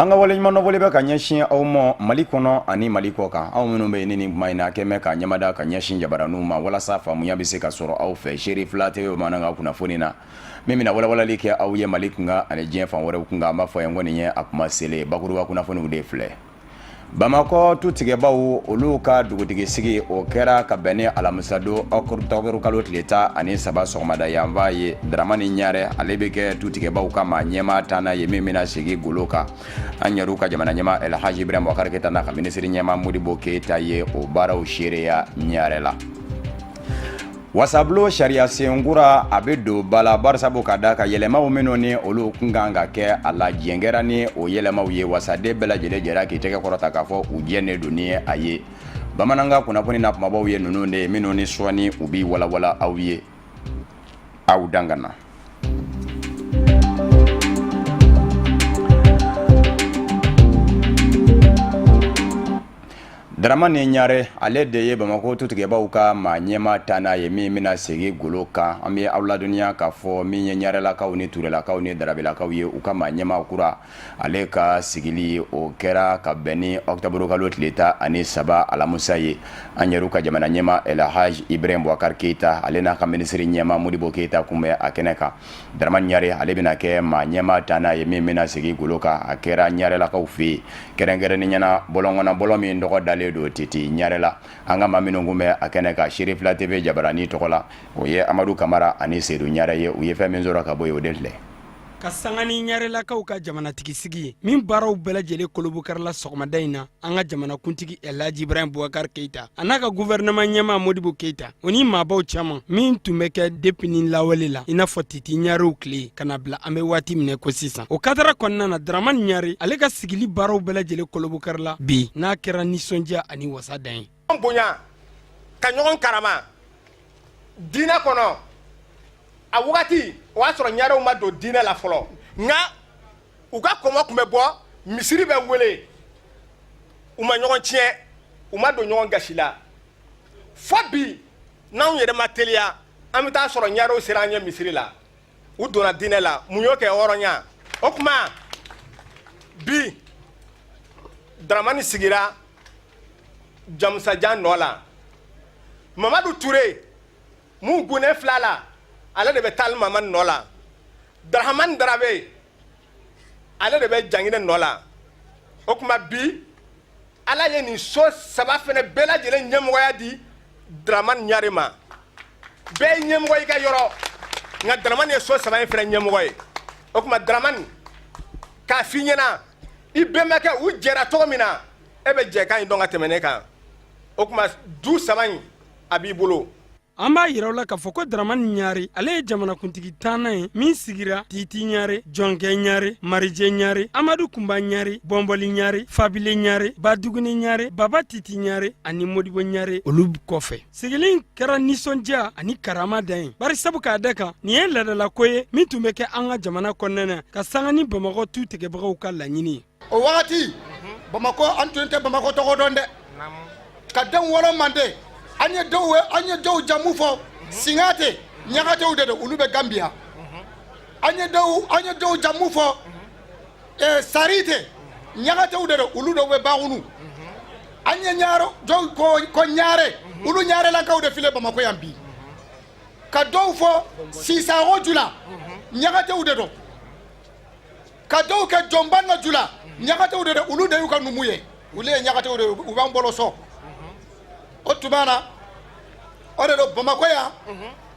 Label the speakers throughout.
Speaker 1: Anga wale ɲuman wale bɛ ka ɲɛsin aw ma Mali kɔnɔ ani Mali kɔ kan aw minnu bɛ ni kuma in na kɛmɛ ka ɲɛmada ka ɲɛsin jabaraniw ma walasa faamuya bɛ se ka sɔrɔ aw fɛ Seri Fila TV mana ka kunnafoni na min bɛna walawalali kɛ aw ye Mali kunkan ani diɲɛ fan wɛrɛw kunkan an b'a fɔ yan ko nin ye a kuma selen bakuruba kunnafoniw de filɛ. Bamakɔ tutigɛbaw olu ka dugutigi sigi o kɛra ka bɛn ni alamisa don octobre kalo tile 13 sɔgɔmada yan b'a ye Dramani Ɲare ale bɛ kɛ tutigɛbaw ka maa ɲɛmaa tana ye min bɛna sigi golo kan an yɛrɛw ka jamana ɲɛmaa El Hadji Ibrahim Boubacar Keita n'a ka minisiri ɲɛmaa Modibo Keita ye o baaraw seereya Ɲare la. Wasablo sariya senkura a bɛ don bala barisabu ka da ka yɛlɛmaw minnu ni olu kun kan ka kɛ a la jɛngɛra ni o yɛlɛmaw ye wasaden bɛɛ lajɛlen jɛra k'i tɛgɛ kɔrɔta k'a fɔ u diɲɛ ne don ni a ye bamanankan kunnafoni na kumabaw ye ninnu de ye minnu ni sɔɔni u bi walawala aw ye aw dangana. Dramani Ɲare ale de ye Bamakɔ tutigɛbaw ka maa ɲɛmaa tana ye min bɛna segi golo kan an bɛ aw ladɔnniya k'a fɔ min ye Ɲarelakaw ni Turelakaw ni Darabelakaw ye u ka maa ɲɛmaa kura ale ka sigili o kɛra ka bɛn ni octobre kalo tile 13 alamisa ye an yɛrɛw ka jamana ɲɛmaa El Hadji Ibrahim Boubacar Keita ale n'a ka minisiri ɲɛmaa Modibo Keita kun bɛ a kɛnɛ kan. Dramani Ɲare ale bɛna kɛ maa ɲɛmaa tana ye min bɛna segi golo kan a kɛra Ɲarelakaw fɛ yen kɛrɛnkɛrɛnnenya bɔlɔngɔnna bɔlɔ min dɔgɔ dalen do titi Ɲare la an ka maa minnu kun bɛ a kɛnɛ kan Seri Fila TV jabarani tɔgɔ la o ye Amadu Kamara ani Seydou Ɲare ye u ye fɛn min sɔrɔ ka bɔ yen o de filɛ.
Speaker 2: Ka sanga ni Ɲarelakaw ka jamanatigi sigi ye min baaraw bɛɛ lajɛlen kolobokarila sɔgɔmada in na an ka jamanakuntigi El Hadji Ibrahim Boubacar Keita a n'a ka gouvernement ɲɛmaa Modibo Keita o ni maabaw caman min tun bɛ kɛ depuis ni lawale la i n'a fɔ titi Ɲarew tile ka na bila an bɛ waati minɛ ko sisan o kadara kɔnɔna na Dramani Ɲare ale ka sigili baaraw bɛɛ lajɛlen kolobokarila bi n'a kɛra nisɔndiya ani wasa dan ye.
Speaker 3: Bonya ka ɲɔgɔn karama diinɛ kɔnɔ a wagati o y'a sɔrɔ Ɲarew ma don diinɛ la fɔlɔ nka u ka kɔmɔ tun bɛ bɔ misiri bɛ wele u ma ɲɔgɔn tiɲɛ u ma don ɲɔgɔn gasi la fɔ bi n'anw yɛrɛ ma teliya an bɛ taa sɔrɔ Ɲarew sera an ɲɛ misiri la u donna diinɛ la mun y'o kɛ hɔrɔnya o tuma bi Dramani sigira Jamusajan nɔ la Mamadu Ture mun gunnen filɛ la ale de bɛ Tali Mamani nɔ la Dramani Darabe ale de bɛ Jangine nɔ la o tuma bi Ala ye nin so saba fɛnɛ bɛɛ lajɛlen ɲɛmɔgɔya di Dramani Ɲare ma bɛɛ ye ɲɛmɔgɔ i ka yɔrɔ nka Dramani ye so saba in fɛnɛ ɲɛmɔgɔ ye o tuma Dramani k'a f'i ɲɛna i bɛnbakɛ u jɛra cogo min na e bɛ jɛkan in dɔn ka tɛmɛ ne kan o tuma du saba in a b'i bolo.
Speaker 2: An b'a yiraw la k'a fɔ ko Dramani Ɲare ale ye jamanakuntigi tana ye min sigira Titi Ɲare, Jɔnkɛ Ɲare, Marijɛ Ɲare, Amadu Kunba Ɲare, Bɔnbɔli Ɲare, Fabile Ɲare, Baduguni Ɲare, Baba Titi Ɲare ani Modibo Ɲare olu kɔfɛ. Sigili in kɛra nisɔndiya ani karama dan ye bari sabu k'a da kan nin ye ladalako ye min tun bɛ kɛ an ka jamana kɔnɔna na ka sanga ni Bamakɔ tutigɛbagaw ka laɲini ye.
Speaker 4: O wagati Bamakɔ an tun tɛ Bamakɔ tɔgɔ dɔn dɛ ka den wɔlɔ mande an ye dɔw jamu fɔ Singate Ɲagatew de don olu bɛ Gambia an ye dɔw jamu fɔ Sarite Ɲagatew de don olu dɔw bɛ Bagunu an ye dɔw ko Ɲare olu Ɲarelakaw de filɛ Bamakɔ yan bi ka dɔw fɔ Sisako Jula Ɲagatew de don ka dɔw kɛ Jɔnbanga Jula Ɲagatew de don olu de y'u ka numu ye olu ye Ɲagatew de u b'an bolo sɔn o tuma na o de don Bamakɔ yan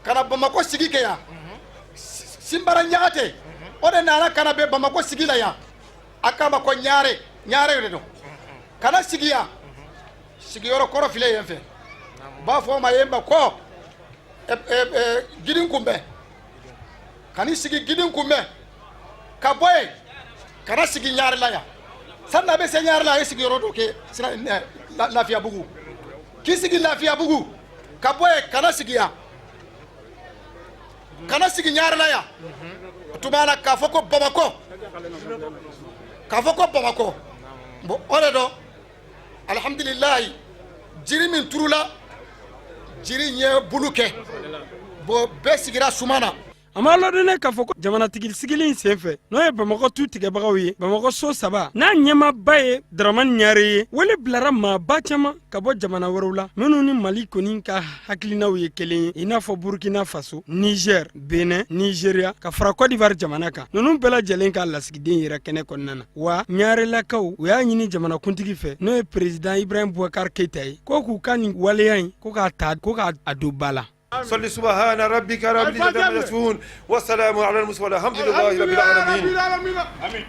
Speaker 4: ka na Bamakɔ sigi kɛ yan Sinbara Ɲagate o de nana ka na bɛn Bamakɔ sigi la yan a k'a ma ko Ɲare de don ka na sigi yan sigiyɔrɔ kɔrɔ filɛ yen fɛ u b'a fɔ o ma yen ma ko Gidin kunbɛn ka n'i sigi Gidin kunbɛn ka bɔ yen ka na sigi Ɲare la yan sanni a bɛ se Ɲare la a ye sigiyɔrɔ dɔ kɛ Lafiyabugu k'i sigi Lafiyabugu ka bɔ yen ka na sigi yan ka na sigi Ɲare la yan o tuma na k'a fɔ ko Bamakɔ bon o de don alhamdulilayi jiri min turula jiri ɲɛ bulu kɛ bon bɛɛ sigira suma na
Speaker 2: an b'a ladɔnnen k'a fɔ ko jamanatigi sigilen sen fɛ n'o ye bamakɔ tu tigɛbagaw ye bamakɔ so 3 n'a ɲɛmaaba ye Daramani Ɲare ye wele bilara maaba caman ka bɔ jamana wɛrɛw la minnu ni Mali kɔni ka hakilinaw ye kelen ye i n'a fɔ Burkina Faso, Niger, Benin, Nigeria ka fara Côte d'Ivoire jamana kan ninnu bɛɛ lajɛlen ka lasigiden yɛrɛ kɛnɛ kɔnɔna na wa Ɲarelakaw u y'a ɲini jamanakuntigi fɛ n'o ye président Ibrahim Boubacar Keita ye ko k'u ka nin waleya in ko k'a don ba la.
Speaker 5: صلي سبحان ربك رب العزة عما يصفون والسلام على المرسلين الحمد لله رب العالمين آمين.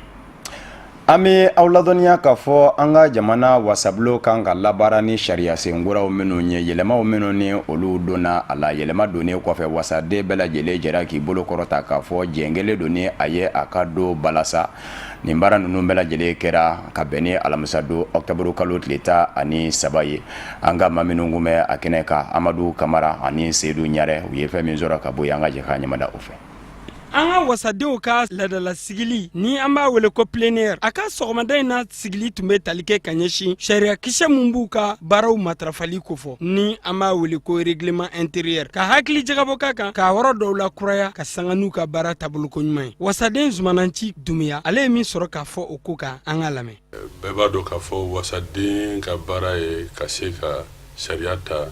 Speaker 1: An bɛ aw ladɔnniya k'a fɔ an ka jamana wasabilo kan ka labaara ni sariya senkuraw minnu ye yɛlɛmaw minnu ni olu donna a la yɛlɛma donnen kɔfɛ wasaden bɛɛ lajɛlen jɛra k'i bolo kɔrɔta k'a fɔ jɛngɛlen don ni a ye a ka don balasa nin baara ninnu bɛɛ lajɛlen kɛra ka bɛn ni alamisa don octobre kalo tile 13 ye an ka maa minnu kun bɛ a kɛnɛ kan Amadu Kamara ani Seydou Ɲare u ye fɛn min sɔrɔ ka bɔ yen an ka jɛ k'a ɲɛmada o fɛ.
Speaker 2: An ka wasadenw ka ladala sigili ni an b'a wele ko plénière a ka sɔgɔmada in na sigili tun bɛ tali kɛ ka ɲɛsin sariya kisɛ mun b'u ka baaraw matarafali kofɔ ni an b'a wele ko règlement intérieur ka hakili jagabɔ ka kan k'a yɔrɔ dɔw la kuraya ka sanga n'u ka baara taabolo ko ɲuman ye wasaden Zumananci Dumuya ale ye min sɔrɔ k'a fɔ o ko kan an ka lamɛn.
Speaker 6: Bɛɛ b'a dɔn k'a fɔ wasaden ka baara ye ka se ka sariya ta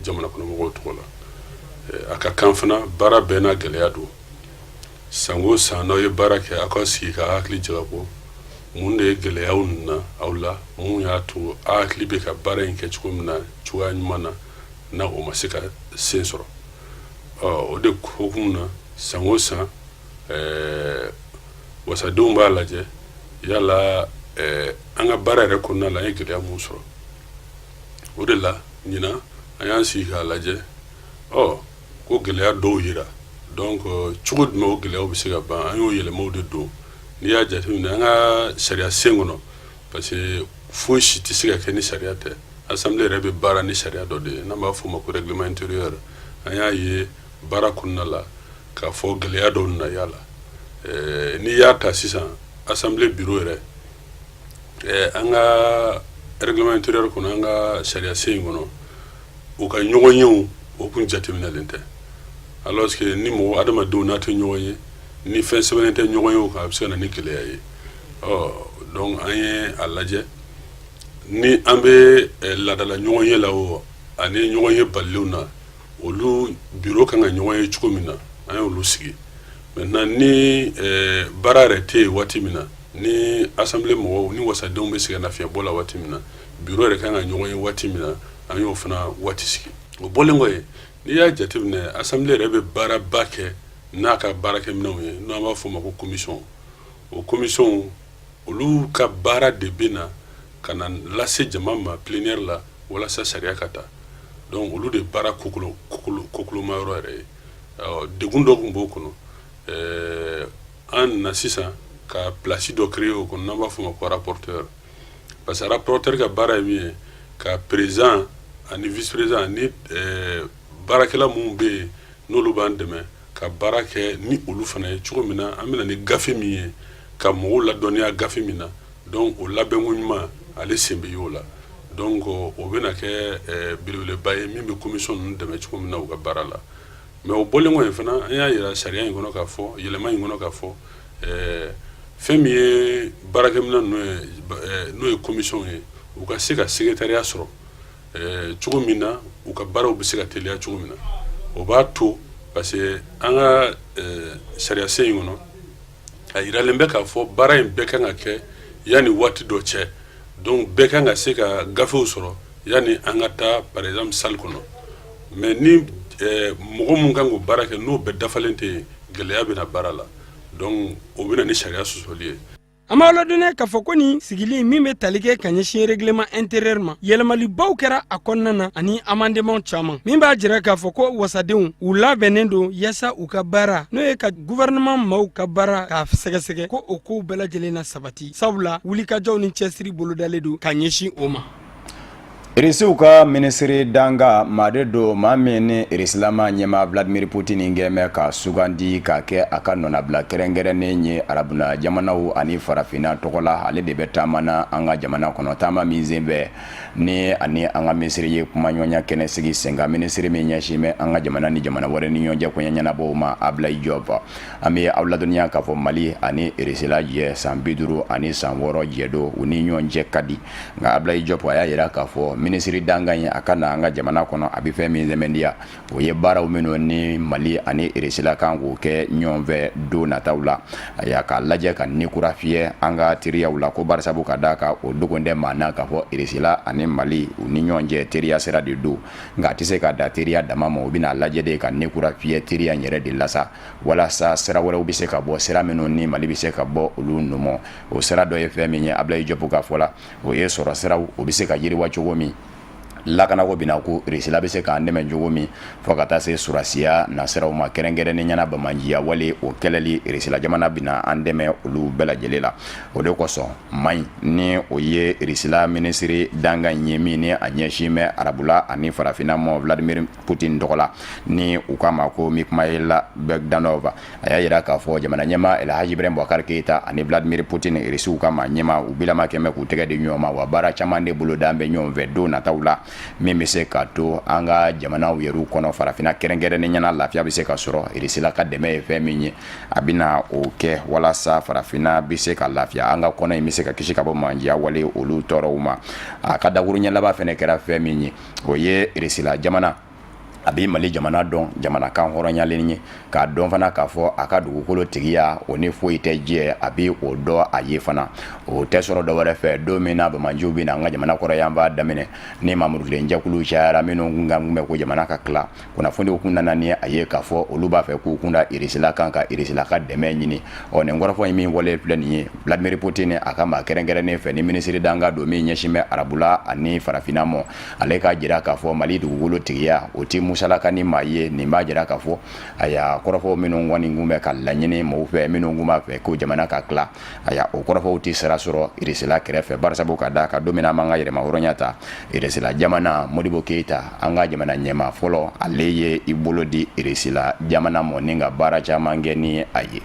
Speaker 6: jamana kɔnɔmɔgɔw tɔgɔ la a ka kan fana baara bɛɛ n'a gɛlɛya don. Sango san n'aw ye baara kɛ aw ka sigi ka hakili jagabɔ mun de ye gɛlɛyaw na aw la mun y'a to a hakili bɛ ka baara in kɛ cogo min na cogoya ɲuman na na o ma se ka sen sɔrɔ o de hokumu na sango san wasadenw b'a lajɛ yala an ka baara yɛrɛ kɔnɔna la an ye gɛlɛya mun sɔrɔ o de la ɲinan an y'an sigi k'a lajɛ ko gɛlɛya dɔw yira donc cogo jumɛn o gɛlɛyaw bɛ se ka ban an y'o yɛlɛmaw de don n'i y'a jateminɛ an ka sariya sen kɔnɔ parce que foyi si tɛ se ka kɛ ni sariya tɛ assemblée yɛrɛ bɛ baara ni sariya dɔ de ye n'an b'a fɔ o ma ko règlement intérieur an y'a ye baara kɔnɔna la k'a fɔ gɛlɛya dɔw nana y'a la n'i y'a ta sisan assemblée bureau yɛrɛ an ka règlement intérieur kɔnɔ an ka sariya sen kɔnɔ u ka ɲɔgɔn yew o kun jateminɛlen tɛ alors que ni mɔgɔ adamadenw n'a tɛ ɲɔgɔn ye ni fɛn sɛbɛnnen tɛ ɲɔgɔn ye o kan a bɛ se ka na ni gɛlɛya ye donc an ye a lajɛ ni an bɛ ladala ɲɔgɔn ye la o ani ɲɔgɔn ye balilenw na olu bureau kan ka ɲɔgɔn ye cogo min na an y'olu sigi maintenant ni baara yɛrɛ tɛ yen waati min na ni assemblée mɔgɔw ni wasadenw bɛ se ka na fiɲɛbɔ la waati min na bureau yɛrɛ kan ka ɲɔgɔn ye waati min na an y'o fana waati sigi o bɔlen kɔ yen n'i y'a jateminɛ assemblée yɛrɛ bɛ baaraba kɛ n'a ka baarakɛminɛnw ye n'an b'a fɔ o ma ko commission o commission olu ka baara de bɛ na ka na lase jama ma plénière la walasa sariya ka ta donc olu de baara kokoloma yɔrɔ yɛrɛ ye degun dɔ tun b'o kɔnɔ an na sisan ka place dɔ créer o kɔnɔ n'an b'a fɔ o ma ko rapporteur parce que rapporteur ka baara ye min ye ka président ani vice président ni baarakɛla minnu bɛ yen n'olu b'an dɛmɛ ka baara kɛ ni olu fana ye cogo min na an bɛna ni gafe min ye ka mɔgɔw ladɔnniya gafe min na donc o labɛnko ɲuman ale sen bɛ y'o la donc o bɛna kɛ belebeleba ye min bɛ commission ninnu dɛmɛ cogo min na u ka baara la mais o bɔlen kɔ yen fana an y'a yira sariya in kɔnɔ k'a fɔ yɛlɛma in kɔnɔ k'a fɔ fɛn min ye baarakɛminɛn n'o ye commission ye u ka se ka secrétariat sɔrɔ cogo min na u ka baaraw bɛ se ka teliya cogo min na o b'a to parce que an ka sariya sen in kɔnɔ a yiralen bɛ k'a fɔ baara in bɛɛ kan ka kɛ yanni waati dɔ cɛ donc bɛɛ kan ka se ka gafew sɔrɔ yanni an ka taa par exemple salle kɔnɔ mais ni mɔgɔ mun kan k'o baara kɛ n'o bɛɛ dafalen tɛ yen gɛlɛya bɛ na baara la donc o bɛ na ni sariya sɔsɔli ye.
Speaker 2: an b'a ladɔnnen k'a fɔ ko nin sigili min bɛ tali kɛ ka ɲɛsin règlement intérieur ma yɛlɛmalibaw kɛra a kɔnɔna na ani amendement caman min b'a jira k'a fɔ ko wasadenw u labɛnnen don yaasa u ka baara n'o ye ka gouvernement maaw ka baara k'a sɛgɛsɛgɛ ko o kow bɛɛ lajɛlen na sabati sabula wulikajɔw ni cɛsiri bolodalen don ka ɲɛsin o ma.
Speaker 1: Irisiw ka ministre danga made do maa min ni irisilama ɲɛma Vladimir Putin gɛmɛ ka sugandi ka kɛ a ka nɔnabila kɛrɛnkɛrɛnnen ye arabuna jamanaw ani farafina tɔgɔla ale de bɛ taamana an ka jamana kɔnɔ taama min sen bɛ ni ani an ka ministre ye kuma ɲɔgɔnya kɛnɛ sigi sen kan ministre min ɲɛsin bɛ an ka jamana ni jamana wɛrɛ ni ɲɔgɔn cɛ kɔɲɛ ɲɛnabɔw ma Ablaye Diop an bɛ aw ladɔnniya k'a fɔ Mali ani Irisila jɛ san 50 ani san 6 jɛ do u ni ɲɔgɔn cɛ ka di nka Ablaye Diop a y'a yira k'a fɔ ministre danga ye a ka na an ka jamana kɔnɔ a bɛ fɛn min sɛmɛndiya o ye baaraw minnu ni Mali ani Irisila kan k'o kɛ ɲɔgɔn fɛ don nataw la a y'a k'a lajɛ ka ni kura fiyɛ an ka teriyaw la ko barisabu ka d'a kan o dogon tɛ maa na k'a fɔ Irisila ani Mali u ni ɲɔgɔn cɛ teriya sira de don nka a tɛ se ka da teriya dama ma o bɛna lajɛ de ka ni kura fiyɛ teriya yɛrɛ de la sa walasa sira wɛrɛw bɛ se ka bɔ sira minnu ni Mali bɛ se ka bɔ olu numɔ o sira dɔ ye fɛn min ye Ablaye Diop ka fɔ la o ye sɔrɔ siraw o bɛ se ka yiriwa cogo min lakana ko bina ko Irisila bɛ se k'an dɛmɛ cogo min fo ka taa se surasiya nasiraw ma kɛrɛnkɛrɛnnen ɲɛna bamanjiya wale o kɛlɛli Irisila jamana bina an dɛmɛ olu bɛɛ lajɛlen la o de kosɔn maɲi ni o ye Irisila ministre danga ye min ni a ɲɛsin bɛ arabula ani farafina mɔ Vladimir Putin tɔgɔla ni u k'a ma ko Mikhail Bogdanov a y'a yira k'a fɔ jamana ɲɛma Elhaji Ibrahim Boubacar Keita ani Vladimir Putin Irisiw ka ma ɲɛma u bilama kɛmɛ k'u tɛgɛ di ɲɔgɔn ma wa baara caman de bolo dan bɛ ɲɔgɔn fɛ don nataw la min bɛ se ka to an ka jamanaw yɛrɛw kɔnɔ farafina kɛrɛnkɛrɛnnen ɲɛna lafiya bɛ se ka sɔrɔ Irisila ka dɛmɛ ye fɛn min ye a bɛna o kɛ walasa farafina bɛ se ka lafiya an ka kɔnɔ in bɛ se ka kisi ka bɔ manjiya wale olu tɔɔrɔw ma a ka dakuru ɲɛ laban fɛnɛ kɛra fɛn min ye o ye Irisila jamana a bɛ Mali jamana dɔn jamanakan hɔrɔnyalen ye k'a dɔn fana k'a fɔ a ka dugukolo tigiya o ni foyi tɛ jɛ a bɛ o dɔn a ye fana o tɛ sɔrɔ dɔ wɛrɛ fɛ don min na bamanjiw bɛ na an ka jamana kɔrɔ yan b'a daminɛ ni Mamudu Tile jɛkulu cayara minnu kan bɛ ko jamana ka tila kunnafoniw kun nana ni a ye k'a fɔ olu b'a fɛ k'u kunda Irisila kan ka Irisila ka dɛmɛ ɲini nin kɔrɔfɔ in min wale filɛ nin ye Vladimir Putin a ka maa kɛrɛnkɛrɛnnen fɛ ni ministre danga don min ɲɛsin bɛ arabula ani farafina mɔ ale ka jira k'a fɔ Mali dugukolo tigiya o ti musalaka ni maa ye nin b'a jira k'a fɔ a y'a kɔrɔfɔw minnu kɔni kun bɛ ka laɲini mɔgɔw fɛ minnu kun b'a fɛ ko jamana ka tila a y'a o kɔrɔfɔw ti sira sɔrɔ Irisila kɛrɛfɛ barisabu ka d'a kan don min na an b'an ka yɛrɛma hɔrɔnya ta Irisila jamana Modibo Keita an ka jamana ɲɛma fɔlɔ ale ye i bolo di Irisila jamana mɔ ni ka baara caman kɛ ni a ye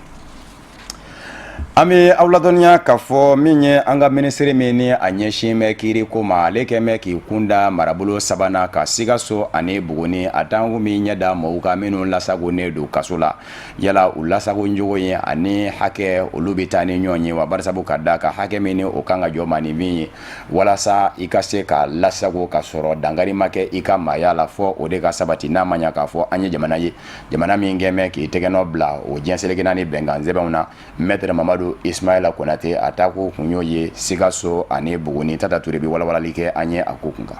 Speaker 1: an bɛ aw ladɔnniya k'a fɔ min ye an ka ministre min ni a ɲɛsin bɛ kiiri ko ma ale kɛ bɛ k'i kunda marabolo sabanan ka Sikaso ani Buguni a tanku min ɲɛ da mɔgɔw ka minnu lasagonnen don kaso la yala u lasago cogo ye ani hakɛ olu bɛ taa ni ɲɔgɔn ye wa barisabu ka d'a kan hakɛ min ni o kan ka jɔ ma ni min ye walasa i ka se ka lasago ka sɔrɔ dankari ma kɛ i ka maaya la fɔ o de ka sabati n'a ma ɲɛ k'a fɔ an ye jamana ye jamana min kɛ bɛ k'i tɛgɛnɔ bila o diɲɛselekina ni bɛnkan sɛbɛnw na Maître Mamadu Ismaila Konate a ta ko kun y'o ye Sikaso ani Buguni Tata Ture bɛ walawalali kɛ an ye a ko kun kan.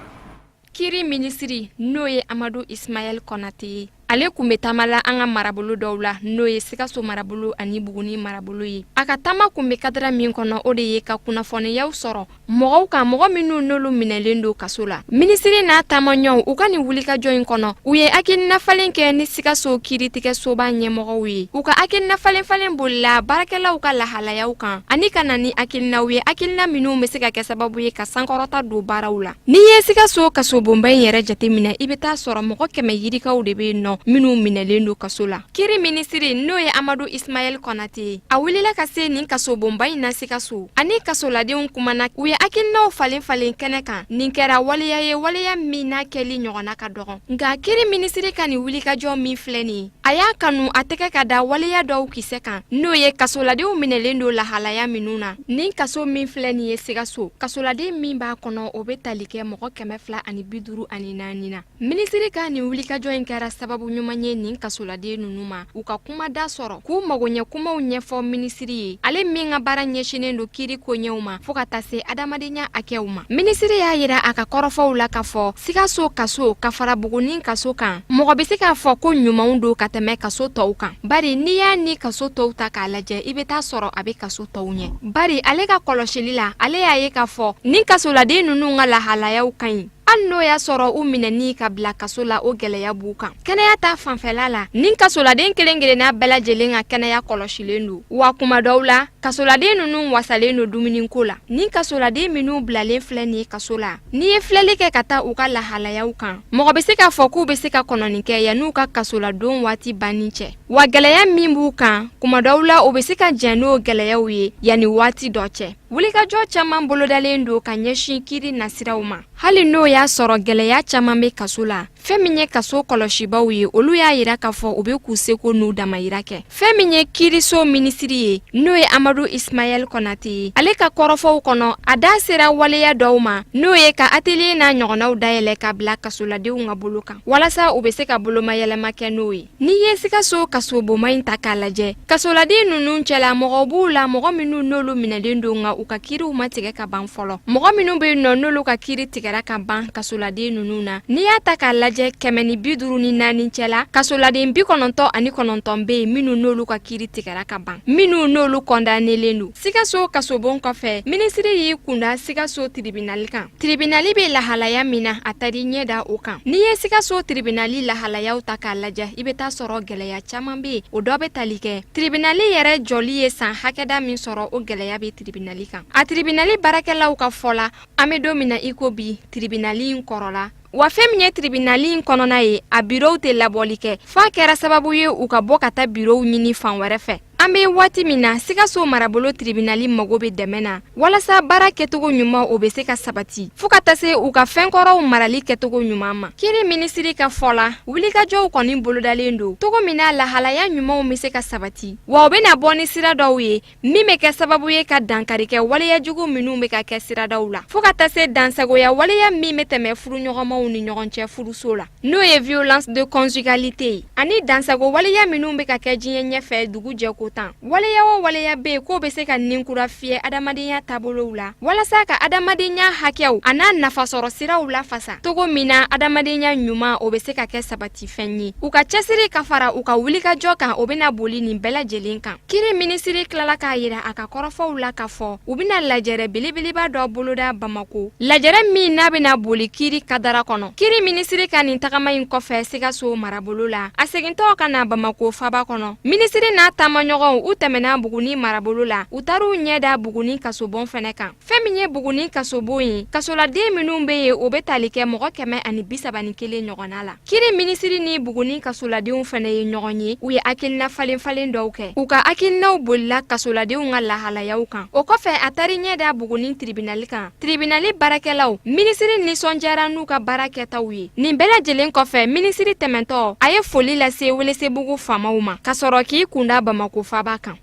Speaker 7: Kiri ministri n'o ye Amadu Ismail Konate ye ale kun bɛ taamala an ka marabolo dɔw la n'o ye Sikaso marabolo ani Buguni marabolo ye a ka taama kun bɛ kadira min kɔnɔ o de ye ka kunnafoniyaw sɔrɔ mɔgɔw kan mɔgɔ minnu n'olu minɛlen don kaso la ministri n'a taamaɲɔgɔnw u ka nin wulikajɔ in kɔnɔ u ye hakilina falen kɛ ni Sikaso kiiritigɛsoba ɲɛmɔgɔw ye u ka hakilina falen bolila baarakɛlaw ka lahalayaw kan ani ka na ni hakilinaw ye hakilina minnu bɛ se ka kɛ sababu ye ka sankɔrɔta don baaraw la n'i ye Sikaso kasobonba in yɛrɛ jateminɛ i bɛ taa sɔrɔ mɔgɔ 100 yirikaw de bɛ yen nɔ minnu minɛlen don kaso la kiri ministri n'o ye Amadu Ismail Konate ye a wulila ka se nin kasobonba in na Sikaso ani kasoladenw kumana u ye hakilinaw falen kɛnɛ kan nin kɛra waleya ye waleya min n'a kɛli ɲɔgɔnna ka dɔgɔn nka kiri ministri ka nin wulikajɔ min filɛ nin ye a y'a kanu a tɛgɛ ka da waleya dɔw kisɛ kan n'o ye kasoladenw minɛlen don lahalaya minnu na nin kaso min filɛ nin ye Sikaso kasoladen min b'a kɔnɔ o bɛ tali kɛ mɔgɔ 254 na ministri ka nin wulikajɔ in kɛra sababu ɲuman ye nin kasoladen ninnu ma u ka kuma da sɔrɔ k'u magoɲɛ kumaw ɲɛfɔ ministri ye ale min ka baara ɲɛsinen don kiiri koɲɛw ma fo ka taa se adamadenya hakɛw ma ministri y'a yira a ka kɔrɔfɔw la k'a fɔ Sikaso kaso ka fara Buguni kaso kan mɔgɔ bɛ se k'a fɔ ko ɲumanw don ka tɛmɛ kaso tɔw kan bari n'i y'a ni kaso tɔw ta k'a lajɛ i bɛ taa sɔrɔ a bɛ kaso tɔw ɲɛ bari ale ka kɔlɔsili la ale y'a ye k'a fɔ nin kasoladen ninnu ka lahalayaw ka ɲi hali n'o y'a sɔrɔ u minɛni ka bila kaso la o gɛlɛya b'u kan. Kɛnɛya ta fanfɛla la nin kasoladen kelen kelenna bɛɛ lajɛlen ka kɛnɛya kɔlɔsilen don. Wa kuma dɔw la kasoladen ninnu wasalen don dumuniko la. Nin kasoladen minnu bilalen filɛ nin kaso la n'i ye filɛli kɛ ka taa u ka lahalayaw kan mɔgɔ bɛ se k'a fɔ k'u bɛ se ka kɔnɔni kɛ yan'u ka kasoladon waati banni cɛ. Wa gɛlɛya min b'u kan kuma dɔw la o bɛ se ka jɛn n'o gɛlɛyaw ye yanni waati dɔ cɛ. Wulikajɔ caman bolodalen don ka ɲɛsin kiiri nasiraw ma. Hali n'o y'a sɔrɔ gɛlɛya caman bɛ kaso la fɛn min ye kaso kɔlɔsibaw ye olu y'a yira k'a fɔ u bɛ k'u seko n'u damayira kɛ. Fɛn min ye kiiriso minisiri ye n'o ye Amadu Ismael Konate ye ale ka kɔrɔfɔw kɔnɔ a da sera waleya dɔw ma n'o ye ka atelier n'a ɲɔgɔnnaw dayɛlɛ ka bila kasoladenw ka bolo kan walasa u bɛ se ka bolomayɛlɛma kɛ n'o ye. N'i ye Sikaso kasoboma in ta k'a lajɛ kasoladen ninnu cɛla mɔgɔ b'u la mɔgɔ minnu n'olu minɛlen don nka u ka kiiriw ma tigɛ ka ban fɔlɔ. Mɔgɔ minnu bɛ yen nɔ n'olu ka kiiri tigɛra ka ban kasoladen ninnu na n'i y'a ta k'a lajɛ 154 cɛla kasoladen 99 bɛ yen minnu n'olu ka kiiri tigɛra ka ban minnu n'olu kɔndanelen don. Sikaso kasobon kɔfɛ minisiri y'i kunda Sikaso tribunal kan. Tribunali bɛ lahalaya min na a tari ɲɛ da o kan. N'i ye Sikaso tribunali lahalayaw ta k'a lajɛ i bɛ taa sɔrɔ gɛlɛya caman bɛ yen o dɔ bɛ tali kɛ. Tribunali yɛrɛ jɔli ye san hakɛda min sɔrɔ o gɛlɛya bɛ tribunali kan. A tribunali baarakɛlaw ka fɔ la an bɛ don min na i ko bi tribunali in kɔrɔla. Wa fɛn min ye tribunali in kɔnɔna ye a bureau tɛ labɔli kɛ f'a kɛra sababu ye u ka bɔ ka taa bureau ɲini fan wɛrɛ fɛ. An bɛ waati min na Sikaso marabolo tribunali mago bɛ dɛmɛ na walasa baara kɛcogo ɲuman o bɛ se ka sabati fo ka taa se u ka fɛnkɔrɔw marali kɛcogo ɲuman ma. Kiiri minisiri ka fɔ la wulikajɔw kɔni bolodalen don togo min na lahalaya ɲumanw bɛ se ka sabati wa u bɛna bɔ ni sira dɔw ye min bɛ kɛ sababu ye ka dankari kɛ waleyajugu minnu bɛ ka kɛ siradaw la fo ka taa se dansagoya waleya min bɛ tɛmɛ furuɲɔgɔnmaw ni ɲɔgɔn cɛ furuso la n'o ye violence de conjugalité ye ani dansago waleya minnu bɛ ka kɛ diɲɛ ɲɛfɛ dugu jɛko tan. Waleya o waleya bɛ yen k'o bɛ se ka ninkura fiyɛ adamadenya taabolow la walasa ka adamadenya hakɛw a n'a nafasɔrɔ siraw lafasa togo min na adamadenya ɲuman o bɛ se ka kɛ sabati fɛn ye. U ka cɛsiri ka fara u ka wulikajɔ kan o bɛna boli nin bɛɛ lajɛlen kan. Kiiri minisiri tilala k'a yira a ka kɔrɔfɔw la k'a fɔ u bɛna lajɛrɛ belebeleba dɔ boloda Bamako. Lajɛrɛ min n'a bɛna boli kiiri kadara kɔnɔ. Kiiri minisiri ka nin tagama in kɔfɛ Sikaso marabolo la a segintɔ ka na Bamako faba kɔnɔ. Minisiri n'a taamaɲɔgɔnw u tɛmɛna Buguni marabolo la u taar'u ɲɛ da Buguni kasobon fɛnɛ kan. Fɛn min ye Buguni kasobon ye kasoladen minnu bɛ yen o bɛ tali kɛ mɔgɔ 131 ɲɔgɔnna la. Kiiri minisiri ni Buguni kasoladenw fɛnɛ ye ɲɔgɔn ye u ye hakilina falen dɔw kɛ u ka hakilinaw bolila kasoladenw ka lahalayaw kan. O kɔfɛ a taari ɲɛ da Buguni tribunali kan. Tribunali baarakɛlaw minisiri nisɔndiyara n'u ka baara kɛtaw ye. Nin bɛɛ lajɛlen kɔfɛ minisiri tɛmɛntɔ a ye foli lase Welesebugu faamaw ma ka sɔrɔ k'i kunda Bamako faba kan.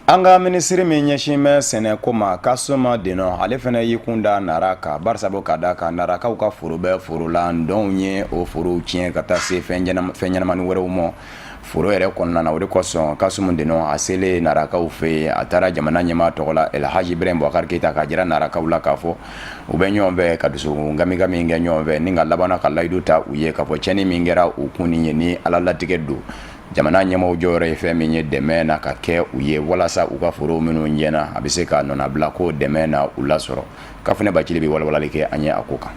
Speaker 1: An ka minisiri min ɲɛsin bɛ sɛnɛko ma Kasuma Denɔ ale fana y'i kun da Nara kan barisabu ka da kan Narakaw ka foro bɛ foro la ndɔnw ye o forow tiɲɛ ka taa se fɛn ɲɛnamani wɛrɛw ma foro yɛrɛ kɔnɔna na o de kosɔn Kasuma Denɔ a selen Narakaw fɛ yen a taara jamana ɲɛmaa tɔgɔ la Elhaji Ibrahim Boubacar Keita ka jira Narakaw la k'a fɔ u bɛ ɲɔgɔn fɛ ka dusukun gamigami kɛ ɲɔgɔn fɛ ni ka labanna ka layidu ta u ye k'a fɔ tiɲɛni min kɛra u kun ni ye ni Ala latigɛ don jamana ɲɛmaaw jɔyɔrɔ ye fɛn min ye dɛmɛ na ka kɛ u ye walasa u ka foro minnu ɲɛna a bɛ se ka nɔnabila ko dɛmɛ na u lasɔrɔ Kafunɛ Bacili bɛ walawalali kɛ an ye a ko kan.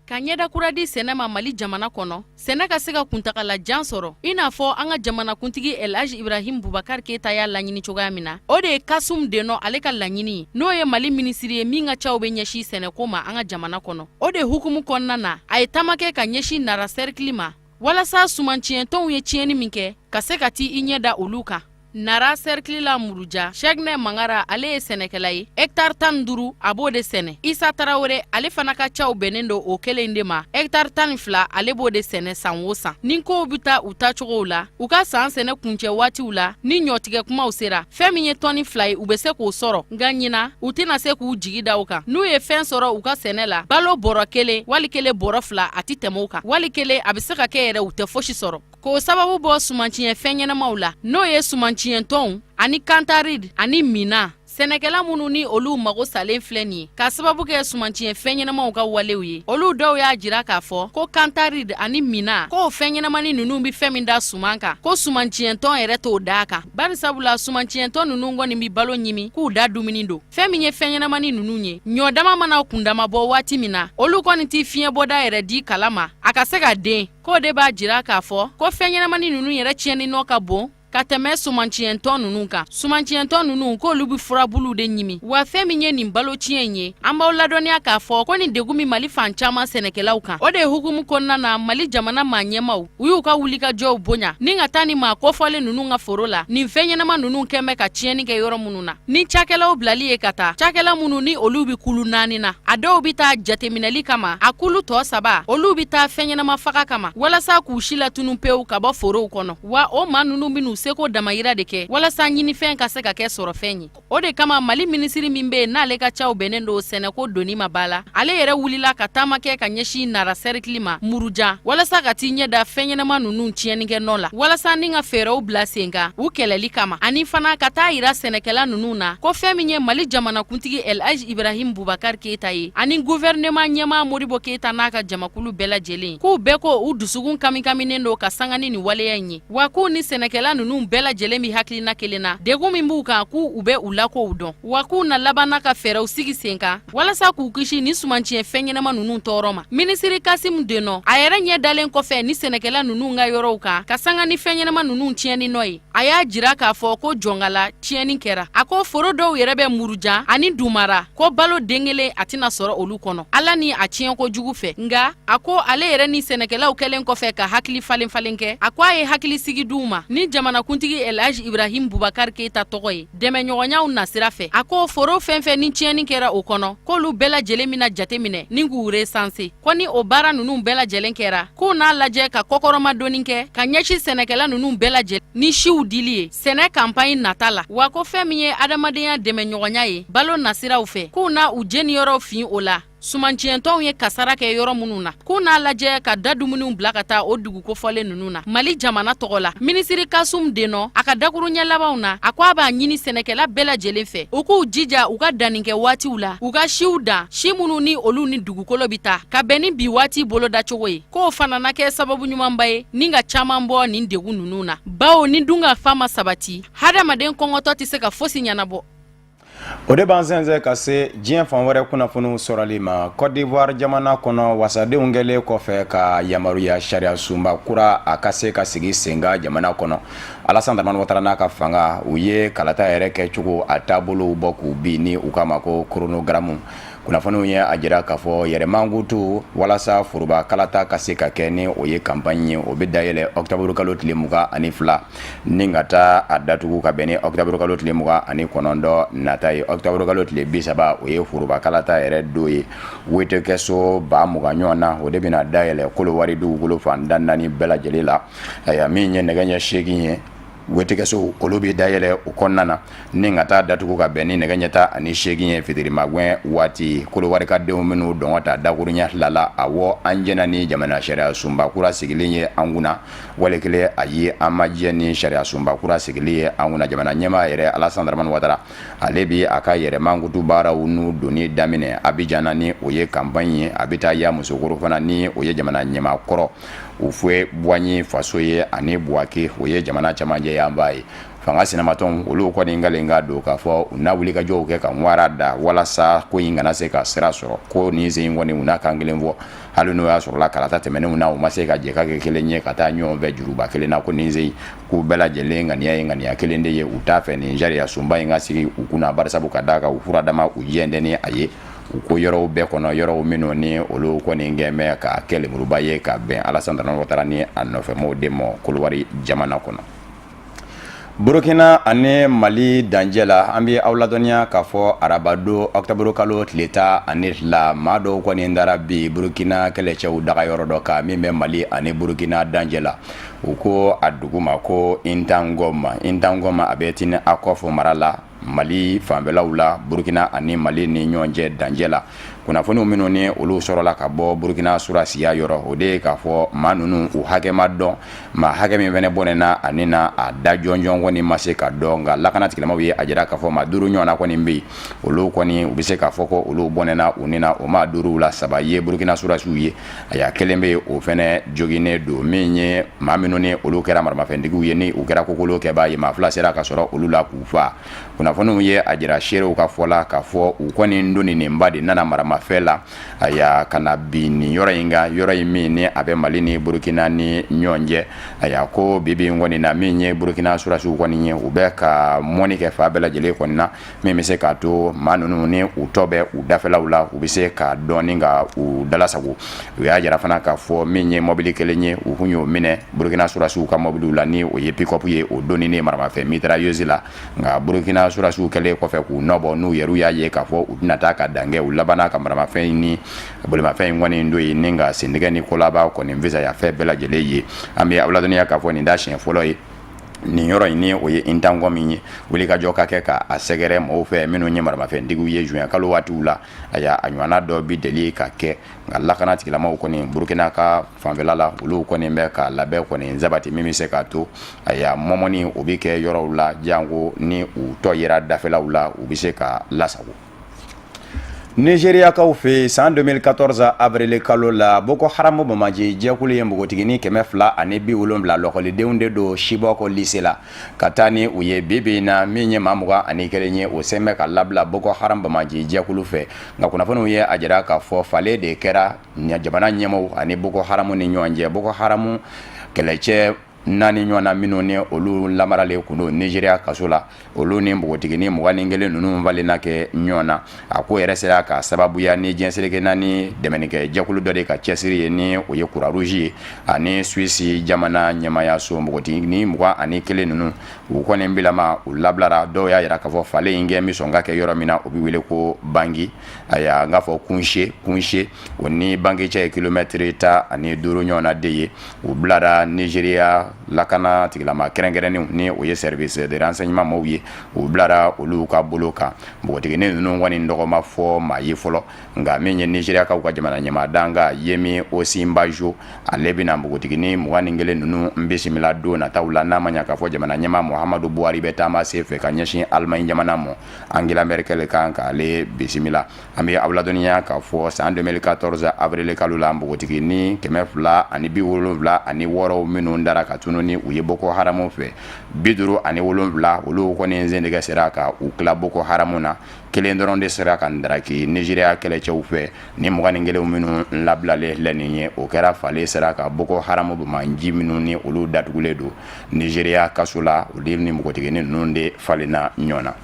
Speaker 8: Ka ɲɛda kura di sɛnɛ ma Mali jamana kɔnɔ sɛnɛ ka se ka kuntagala jan sɔrɔ i n'a fɔ an ka jamanakuntigi Elhaji Ibrahim Boubacar Keita y'a laɲini cogoya min na o de ye Kasum Denɔ ale ka laɲini n'o ye Mali minisiri ye min ka caw bɛ ɲɛsin sɛnɛko ma an ka jamana kɔnɔ o de hukumu kɔnɔna na a ye tamakɛ ka ɲɛsin Nara cercle ma walasa sumanciyɛntɔnw ye tiɲɛni min kɛ ka se ka ti i ɲɛ da olu kan. Nara cercle la Muruja Cheiknɛ Mangara ale ye sɛnɛkɛla ye hectare 15 a b'o de sɛnɛ. Isa Tarawele ale fana ka caw bɛnnen don o kelen de ma hectare 12 ale b'o de sɛnɛ san o san. Ni kow bi taa u taacogow la u ka san sɛnɛ kuncɛ waatiw la ni ɲɔtigɛ kumaw sera fɛn min ye tɔni 2 ye u bɛ se k'o sɔrɔ nka ɲina u tɛna se k'u jigi da u kan n'u ye fɛn sɔrɔ u ka sɛnɛ la balo bɔrɔ 1 wali kelen bɔrɔ 2 a ti tɛmɛ u kan wali kelen a bɛ se ka kɛ yɛrɛ u tɛ fosi sɔrɔ k'o sababu bɔ sumanciyɛ fɛn ɲɛnamaw la n'o ye sumanciyɛntɔnw ani kantarid ani mina sɛnɛkɛla minnu ni olu mago salen filɛ nin ye ka sababu kɛ sumanciyɛn fɛn ɲɛnamaw ka walew ye olu dɔw y'a jira k'a fɔ ko kantari ani mina ko fɛn ɲɛnamani ninnu bi fɛn min da suman kan ko sumanciyɛntɔn yɛrɛ t'o da kan barisabula sumanciyɛntɔn ninnu kɔni bi balo ɲimi k'u da dumuni don fɛn min ye fɛn ɲɛnamani ninnu ye ɲɔdama mana kundama bɔ waati min na olu kɔni ti fiɲɛ bɔda yɛrɛ di kalama a ka se ka den k'o de b'a jira k'a fɔ ko fɛn ɲɛnamani ninnu yɛrɛ tiɲɛni nɔ ka bon ka tɛmɛ sumanciyɛntɔn ninnu kan sumanciyɛntɔn ninnu k'olu bi furabulu de ɲimi wa fɛn min ye nin balo tiɲɛ ye an b'aw ladɔnniya k'a fɔ ko nin degun min Mali fan caman sɛnɛkɛlaw kan o de ye hukumu kɔnɔna na Mali jamana maa ɲɛmaw u y'u ka wulikajɔw bonya ni ka taa ni maa kofɔlen ninnu ka foro la nin fɛn ɲɛnama ninnu kɛn bɛ ka tiɲɛni kɛ yɔrɔ minnu na ni cakɛlaw bilali ye ka taa cakɛla minnu ni olu bi kulu 4 na a dɔw bi taa jateminɛli kama a kulu tɔ 3 olu bi taa fɛn ɲɛnama faga kama walasa k'u si latunu pewu ka bɔ forow kɔnɔ wa o maa ninnu binu seko damayira de kɛ walasa ɲinifɛn ka se ka kɛ sɔrɔ fɛn ye o de kama Mali minisiri min bɛ n'ale ka caw bɛnnen don sɛnɛko doni ma bala ale yɛrɛ wulila ka taama kɛ ka ɲɛsin nara sɛrikili ma murujan walasa ka t'i ɲɛ da fɛn ɲɛnama ninnu tiɲɛnikɛ nɔ la walasa ni ka fɛɛrɛw bila sen kan u kɛlɛli kama ani fana ka taa yira sɛnɛkɛla ninnu na ko fɛn min ye Mali jamanakuntigi Elhaji Ibrahim Bubakar Keita ye ani gouvernement ɲɛmaa Modibo Keita n'a ka jamakulu bɛɛ lajɛlen k'u bɛɛ ko u dusukun kamikaminen don ka sanga ni nin waleya in ye wa k'u ni sɛnɛkɛla ninnu bɛɛ lajɛlen bi hakilina kelen na degun min b'u kan k'u bɛ u lakow dɔn wa k'u na labanna ka fɛɛrɛw sigi sen kan walasa k'u kisi ni sumanciyɛn fɛn ɲɛnama ninnu tɔɔrɔ ma minisiri Kasimu Denɔ a yɛrɛ ɲɛ dalen kɔfɛ ni sɛnɛkɛla ninnu ka yɔrɔw kan ka sanga ni fɛn ɲɛnama ninnu tiɲɛni nɔ ye a y'a jira k'a fɔ ko jɔngala tiɲɛni kɛra a ko foro dɔw yɛrɛ bɛ murujan ani dumara ko balo den kelen a tɛna sɔrɔ olu kɔnɔ ala ni a tiɲɛ kojugu fɛ nga a ko ale yɛrɛ ni sɛnɛkɛlaw kɛlen kɔfɛ ka hakili falen falen kɛ a ko a ye hakili sigi d'u ma ni jamanakuntigi Elhaji Ibrahim Bubakar Keita tɔgɔ ye dɛmɛɲɔgɔnyaw nasira fɛ a ko foro fɛn fɛn ni tiɲɛni kɛra o kɔnɔ k'olu bɛɛ lajɛlen mina jate minɛ ni k'u resanse ko ni o baara ninnu bɛɛ lajɛlen kɛra k'u n'a lajɛ ka kɔkɔrɔmadonni kɛ ka ɲɛsin sɛnɛkɛla ninnu bɛɛ lajɛlen ni siw dili ye sɛnɛ kampaɲi nata la wa ko fɛn min ye adamadenya dɛmɛɲɔgɔnya ye balo nasiraw fɛ k'u na u jeniyɔrɔw fin o la sumanciyɛntɔnw ye kasara kɛ yɔrɔ minnu na k'u n'a lajɛ ka da dumuniw bila ka taa o dugu kofɔlen ninnu na Mali jamana tɔgɔ la minisiri Kasimu Denɔ a ka dakuru ɲɛ labanw na a ko a b'a ɲini sɛnɛkɛla bɛɛ lajɛlen fɛ u k'u jija u ka danni kɛ waatiw la u ka siw dan si minnu ni olu ni dugukolo bi taa ka bɛn ni bi waati bolodacogo ye k'o fana na kɛ sababu ɲumanba ye ni ka caman bɔ nin degun ninnu na bawo ni dun ka fa ma sabati hadamaden kɔngɔtɔ tɛ se ka fosi ɲɛnabɔ
Speaker 1: o de b'an sɛnsɛn ka se diɲɛ fan wɛrɛ kunnafoniw sɔrɔli ma Côte d'Ivoire jamana kɔnɔ wasadenw kɛlen kɔfɛ ka yamaruya sariya sunba kura a ka se ka sigi sen kan jamana kɔnɔ Alassane Dramane Ouattara n'a ka fanga u ye kalata yɛrɛ kɛ cogo a taabolow bɔ k'u bin ni u k'a ma ko chronogramme kunnafoniw ye a jira k'a fɔ yɛrɛmangutu walasa foroba kalata ka se ka kɛ ni o ye campagne ye o bɛ dayɛlɛ octobre kalo tile 22 ni ka taa a datugu ka bɛn ni octobre kalo tile 29 nata ye octobre kalo tile 30 o ye foroba kalata yɛrɛ do ye wete kɛso 20 ɲɔgɔn na o de bɛna dayɛlɛ Kolowari dugukolo fan 4 bɛɛ lajɛlen la min ye nɛgɛ ɲɛ 8 ye wetekɛso olu bɛ dayɛlɛ o kɔnɔna na ni ka taa datugu ka bɛn ni nɛgɛ ɲɛ 18 ye fitirimagwɛn waati Kolowari ka denw minnu dɔngɔ ta dakurunya tilala awɔ an jɛna ni jamana sariya sunba kura sigilen ye an kunna wale kelen a ye an ma jɛ ni sariya sunba kura sigilen ye an kunna jamana ɲɛmaa yɛrɛ Alassane Dramane Ouattara ale bi a ka yɛrɛmangutu baaraw n'u doni daminɛ Abidjan ni o ye campagne ye a bɛ taa ya musokoro fana ni o ye jamana ɲɛmaa kɔrɔ u fue Boigny faso ye ani Bouaké o ye jamana camancɛ ye an b'a ye fanga sinamatɔnw olu kɔni ngalen ka don k'a fɔ u n'a wulikajɔw kɛ ka ŋwara da walasa ko in kana se ka sira sɔrɔ ko nin sen kɔni u n'a kan kelen fɔ hali n'o y'a sɔrɔla kalata tɛmɛnenw na u ma se ka jɛ ka kɛ kelen ye ka taa ɲɔgɔn fɛ juruba kelen na ko nin sen k'u bɛɛ lajɛlen ŋaniya ye ŋaniya kelen de ye u t'a fɛ nin sariya sunba in ka sigi u kunna barisabu ka d'a kan u furadama u jɛndɛ ni a ye u ko yɔrɔw bɛɛ kɔnɔ yɔrɔw minnu ni olu kɔni gɛnbɛ ka kɛ lemuruba ye ka bɛn Alassane Dramane Ouattara ni a nɔfɛmɔgɔw de ma Kolowari jamana kɔnɔ. Burkina ani Mali dancɛ la an bɛ aw ladɔnniya k'a fɔ arabadon octobre kalo tile 12 maa dɔw kɔni dara bi Burkina kɛlɛcɛw dagayɔrɔ dɔ kan min bɛ Mali ani Burkina dancɛ la u ko a dugu ma ko Intangoma a bɛ tini a kɔfɔ mara la Mali fanfɛlaw la Burkina ani Mali ni ɲɔgɔn cɛ dancɛ la kunnafoniw minnu ni olu sɔrɔla ka bɔ Burkina surasiya yɔrɔ o de k'a fɔ maa ninnu u hakɛ ma dɔn maa hakɛ min fɛnɛ bɔnɛna ani na a da jɔnjɔn kɔni ma se ka dɔn nka lakana tigilamaaw ye a jira k'a fɔ maa 5 ɲɔgɔnna kɔni bɛ yen olu kɔni u bɛ se k'a fɔ ko olu bɔnɛna u ni na o maa 5 la 3 ye Burkina surasiw ye a y'a kelen bɛ o fɛnɛ joginnen don min ye maa minnu ni olu kɛra maramafɛntigiw ye ni u kɛra kokolo kɛbaa ye maa 2 sera ka sɔrɔ olu la k'u fa kunnafoniw ye a jira seerew ka fɔ la k'a fɔ u kɔni donni nin ba de nana maramafɛn la a y'a kana bin nin yɔrɔ in kan yɔrɔ in min ni a bɛ Mali ni Burkina ni ɲɔgɔn cɛ a y'a ko bibi kɔni na min ye Burkina surasiw kɔni ye u bɛ ka mɔni kɛ fa bɛɛ lajɛlen kɔni na min bɛ se k'a to maa ninnu ni u tɔ bɛ u dafɛlaw la u bɛ se ka dɔɔni ka u dalasago u y'a jira fana k'a fɔ min ye mɔbili kelen ye u kun y'o minɛ Burkina surasiw ka mɔbiliw la ni o ye pick-up ye o donni ni maramafɛn mitrailleuse la nka Burkina surasiw kɛlen kɔfɛ k'u nɔbɔ n'u yɛrɛ y'a ye k'a fɔ u bɛna taa ka dan kɛ u labanna ka maramafɛn ni bolimafɛn in kɔni don ye ni ka sentigɛ ni kolaba kɔni visaya fɛn bɛɛ lajɛlen ye an bɛ aw ladɔnniya k'a fɔ nin da siɲɛ fɔlɔ ye nin yɔrɔ in ni o ye intangɔ min ye wulikajɔ ka kɛ ka a sɛgɛrɛ mɔgɔw fɛ minnu ye maramafɛntigiw ye juin kalo waatiw la a ɲɔgɔnna dɔ bi deli ka kɛ nka lakana tigilamaaw kɔni Burkina ka fanfɛla la olu kɔni bɛ ka labɛn kɔni sabati min bɛ se k'a to a mɔmɔni o bɛ kɛ yɔrɔw la jango ni u tɔ yera dafɛlaw la u bɛ se ka lasago. Nigériyakaw fɛ san 2014 avril kalo la Boko Haram bamaji jɛkulu ye npogotigini 270 lɔkɔlidenw de don Chibok lycée la ka taa ni u ye bibi na min ye maa 21 ye o sɛmɛ ka labila Boko Haram bamaji jɛkulu fɛ nka kunnafoniw ye a jira k'a fɔ fale de kɛra jamana ɲɛmaaw ani Boko Haram ni ɲɔgɔn cɛ Boko Haram kɛlɛcɛ 4 ɲɔgɔnna minnu ni olu lamaralen kun don Nigériya kaso la olu ni npogotigini 21 ninnu valena kɛ ɲɔgɔn na a ko yɛrɛ sera ka sababuya ni diɲɛseleke naani dɛmɛnikɛ jɛkulu dɔ de ka cɛsiri ye ni o ye Croix Rouge ye ani Suisse jamana ɲɛmaayaso npogotigini 21 ninnu u kɔni bilama u labilara dɔw y'a yira k'a fɔ fale in kɛ min sɔn ka kɛ yɔrɔ min na o bɛ wele ko Bangui a y'a ŋa fɔ Kunshe o ni Bangui cɛ ye kilomɛtiri 15 ɲɔgɔnna de ye u bilara Nigériya lakana tigilama kɛrɛnkɛrɛnnenw ni o ye service de renseignement maaw ye u bilara olu ka bolo kan npogotigini ninnu kɔni dɔgɔma fɔ maa ye fɔlɔ nka min ye Nigériyakaw ka jamana ɲɛmaada nga Yemi Osinbajo ale bɛna npogotigini 21 ninnu bisimila don nataw la n'a ma ɲa k'a fɔ jamana ɲɛmaa Muhammadu Buhari bɛ taama sen fɛ ka ɲɛsin Allemagne jamana ma Angela Merkel kan k'ale bisimila an bɛ aw ladɔnniya k'a fɔ san 2014 avril kalo la npogotigini 276 minnu dara ka tunu ni u ye Boko Haram fɛ 57 olu kɔni zendegɛ sera ka u tila Boko Haram na kelen dɔrɔn de sera ka ndaraki Nigériya kɛlɛcɛw fɛ ni 21 minnu labilalen filɛ nin ye o kɛra fale sera ka Boko Haram bamaji minnu ni olu datugulen don Nigériya kaso la olu ni npogotigini ninnu de falenna ɲɔgɔn na.